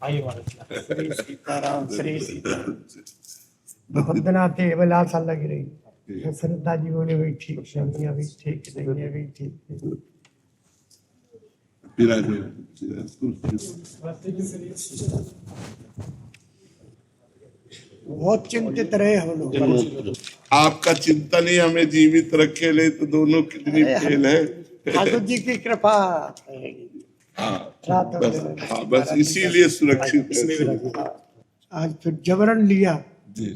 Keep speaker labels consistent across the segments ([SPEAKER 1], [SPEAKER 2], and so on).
[SPEAKER 1] आइए महाराज। श्री सीताराम, श्री सीताराम। बहुत दिन आते लाशा लग रही। श्रद्धा जी बोले भाई ठीक नहीं, अभी ठीक नहीं, अभी ठीक। बहुत चिंतित रहे हम लोग।
[SPEAKER 2] आपका चिंतन ही हमें जीवित रखे, ले तो दोनों कितनी फेल है।
[SPEAKER 1] ठाकुर जी की कृपा।
[SPEAKER 2] हाँ बस इसीलिए सुरक्षित है।
[SPEAKER 1] आज फिर जबरन लिया
[SPEAKER 2] जी।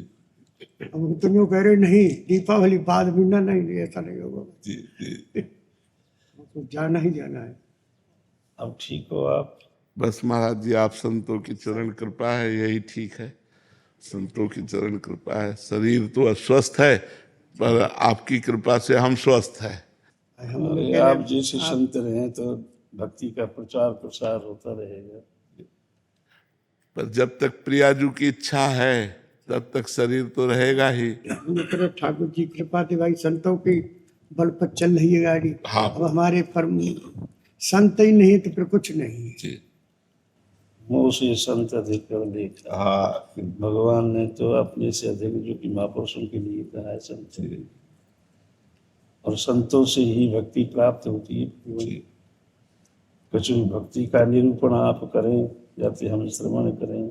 [SPEAKER 1] अब तुम यूँ कह रहे नहीं दीपावली बाद भी ना, नहीं ऐसा नहीं होगा
[SPEAKER 2] जी जी।
[SPEAKER 1] तो जाना ही जाना है।
[SPEAKER 3] अब ठीक हो आप?
[SPEAKER 2] बस महाराज जी आप संतों की चरण कृपा है, यही ठीक है। संतों की चरण कृपा है। शरीर तो अस्वस्थ है पर आपकी कृपा से हम स्वस्थ है।
[SPEAKER 3] अरे आप जैसे संत रहे तो भक्ति का प्रचार प्रसार होता रहेगा।
[SPEAKER 2] पर जब तक प्रियाजू की इच्छा है तब तक शरीर तो रहेगा ही।
[SPEAKER 1] ठाकुर जी कृपा थी भाई, संतों की बल पर चल रही है गाड़ी।
[SPEAKER 2] हाँ।
[SPEAKER 1] अब हमारे परम संत ही नहीं तो फिर कुछ नहीं
[SPEAKER 2] जी।
[SPEAKER 3] मोह से संत अधिक कर देखा।
[SPEAKER 2] हाँ
[SPEAKER 3] भगवान ने तो अपने से अधिक जो कि महापुरुषों के लिए कहा है संत, और संतों से ही भक्ति प्राप्त होती है। कुछ भी भक्ति का निरूपण आप करें या फिर हम श्रवण करें,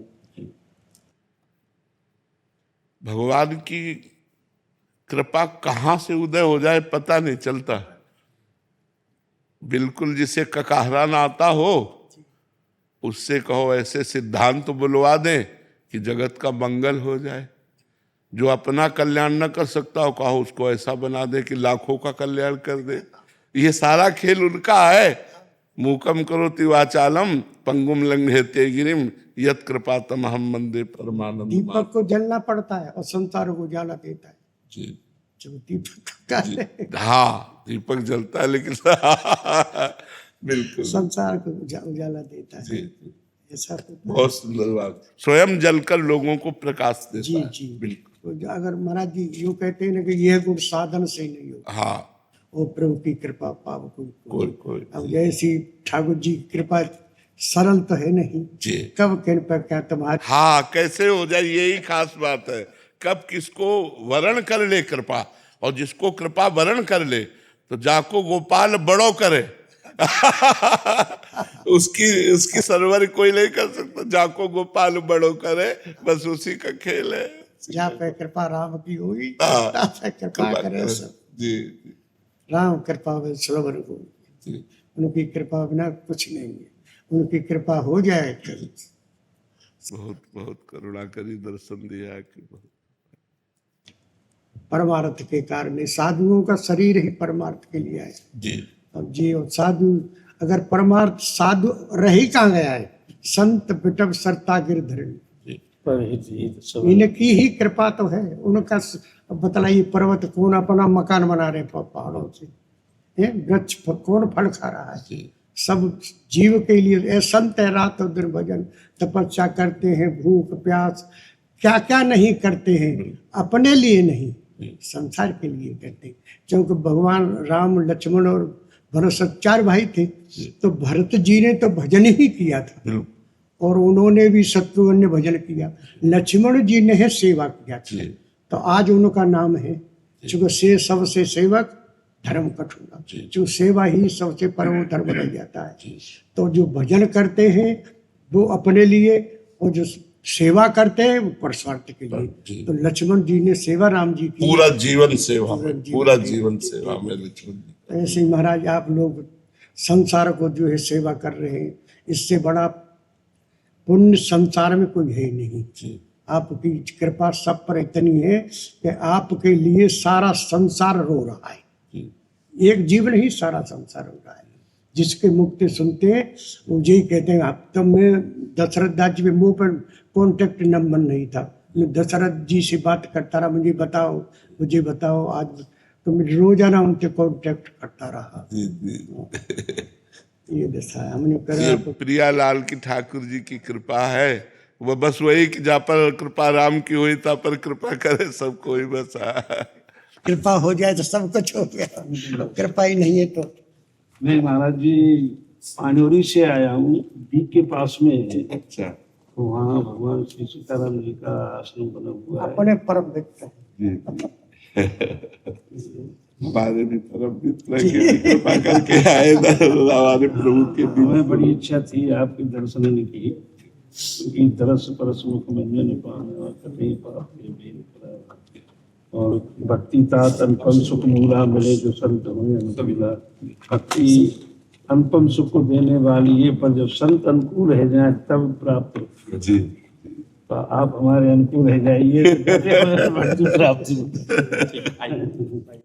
[SPEAKER 2] भगवान की कृपा कहाँ से उदय हो जाए पता नहीं चलता। बिल्कुल जिसे ककाहराना आता हो उससे कहो ऐसे सिद्धांत बुलवा दें कि जगत का मंगल हो जाए। जो अपना कल्याण न कर सकता हो कहो उसको ऐसा बना दे कि लाखों का कल्याण कर दे। ये सारा खेल उनका है। मूकम करोति वाचालम पंगुम लंघयते गिरिम यत् कृपा तमहम वंदे परमानंद।
[SPEAKER 1] दीपक को जलना पड़ता है और संसार को उजाला देता है।
[SPEAKER 2] जी
[SPEAKER 1] जो दीपक का है,
[SPEAKER 2] हाँ दीपक जलता है लेकिन बिल्कुल
[SPEAKER 1] संसार को उजाला देता है।
[SPEAKER 2] जी
[SPEAKER 1] ऐसा तो
[SPEAKER 2] बहुत सुंदर बात। स्वयं जलकर लोगों को प्रकाश देता
[SPEAKER 1] जी
[SPEAKER 2] है।
[SPEAKER 1] जी
[SPEAKER 2] बिल्कुल।
[SPEAKER 1] तो अगर महाराज जी यूँ कहते हैं ना कि यह गुण साधन से नहीं हो,
[SPEAKER 2] हाँ
[SPEAKER 1] वो प्रभु की कृपा पाव
[SPEAKER 2] कोई
[SPEAKER 1] अब जैसी ठाकुर जी की कृपा सरल तो है नहीं
[SPEAKER 2] जी।
[SPEAKER 1] कब किन पर क्या तुम्हारे।
[SPEAKER 2] हाँ कैसे हो जाए यही खास बात है। कब किसको वरण कर ले कृपा, और जिसको कृपा वरण कर ले तो जाको गोपाल बड़ो करे उसकी सरवर कोई नहीं कर सकता। जाको गोपाल बड़ो करे बस उसी का खेल है।
[SPEAKER 1] जहाँ पे कृपा राम की हुई
[SPEAKER 2] हाँ,
[SPEAKER 1] तहाँ पे कृपा करे सब।
[SPEAKER 2] जी
[SPEAKER 1] राम कृपा में श्रवण को,
[SPEAKER 2] जी।
[SPEAKER 1] उनकी कृपा बिना कुछ नहीं है। उनकी कृपा हो जाए तो
[SPEAKER 2] बहुत बहुत करुणा करी दर्शन दिया कि बहुत।
[SPEAKER 1] परमार्थ के कारण साधुओं का शरीर ही परमार्थ के लिए है।
[SPEAKER 2] जी
[SPEAKER 1] अब जी और साधु अगर परमार्थ साधु रह ही कहाँ गया है। संत बिटब सरता गिरधर इनकी ही कृपा तो है। उनका बतलाइए पर्वत कौन अपना मकान बना रहे पहाड़ों से, वृक्ष कौन फल खा रहा है। सब जीव के लिए संत है, रात और दिन भजन तपस्या करते हैं, भूख प्यास क्या क्या नहीं करते हैं, अपने लिए नहीं संसार के लिए करते हैं। क्योंकि भगवान राम लक्ष्मण और भरत 4 भाई थे, तो भरत जी ने तो भजन ही किया था और उन्होंने भी शत्रुघ्न ने भजन किया। लक्ष्मण जी ने है सेवा किया था, तो आज उनका नाम है। चूंकि से सबसे सेवक धर्म कठोरा, जो सेवा ही सबसे परम धर्म बन जाता है। तो जो भजन करते हैं वो अपने लिए, और जो सेवा करते हैं वो परस्वार्थ के लिए। तो लक्ष्मण जी ने सेवा राम जी की,
[SPEAKER 2] पूरा जीवन सेवा में, पूरा जीवन सेवा में लक्ष्मण जी।
[SPEAKER 1] ऐसे ही महाराज आप लोग संसार को जो है सेवा कर रहे हैं, इससे बड़ा पुण्य संसार में कोई है नहीं। आपकी कृपा सब पर इतनी है कि आपके लिए सारा संसार रो रहा है। एक जीवन ही सारा संसार हो रहा है। जिसके मुक्ति सुनते हैं वो यही कहते हैं। अब तो मैं दशरथ दास जी के मुंह पर कॉन्टेक्ट नंबर नहीं था, मैं दशरथ जी से बात करता रहा, मुझे बताओ आज तो मैं रोजाना उनसे कॉन्टेक्ट करता रहा। ये दशा हमने करा।
[SPEAKER 2] प्रियालाल की ठाकुर जी की कृपा है। वो बस वही कि जहाँ पर कृपा राम की हुई तहाँ पर कृपा करे सब कोई बस।
[SPEAKER 1] कृपा हो जाए तो सब कुछ हो गया, कृपा ही नहीं है तो।
[SPEAKER 3] मैं महाराज जी पानोरी से आया हूँ, दीप के पास में है।
[SPEAKER 2] अच्छा
[SPEAKER 3] तो वहाँ भगवान श्री सीताराम जी का आश्रम बना हुआ है।
[SPEAKER 1] अपने परम मित्र हैं।
[SPEAKER 2] हमारे भी परम मित्र की कृपा करके आए हमारे प्रभु के
[SPEAKER 3] हमें बड़ी इच्छा थी आपके दर्शन की, क्योंकि तरस परस मुख मंजन पाना कभी पाप में भेद करा। और भक्ति तात अनुपम सुख मूला मिले जो संत हुए अनुकूला। भक्ति अनुपम सुख को देने वाली है, पर जब संत अनुकूल रह जाए तब प्राप्त होती है।
[SPEAKER 2] जी
[SPEAKER 3] तो आप हमारे अनुकूल रह जाइए तो भक्ति प्राप्ति होती है।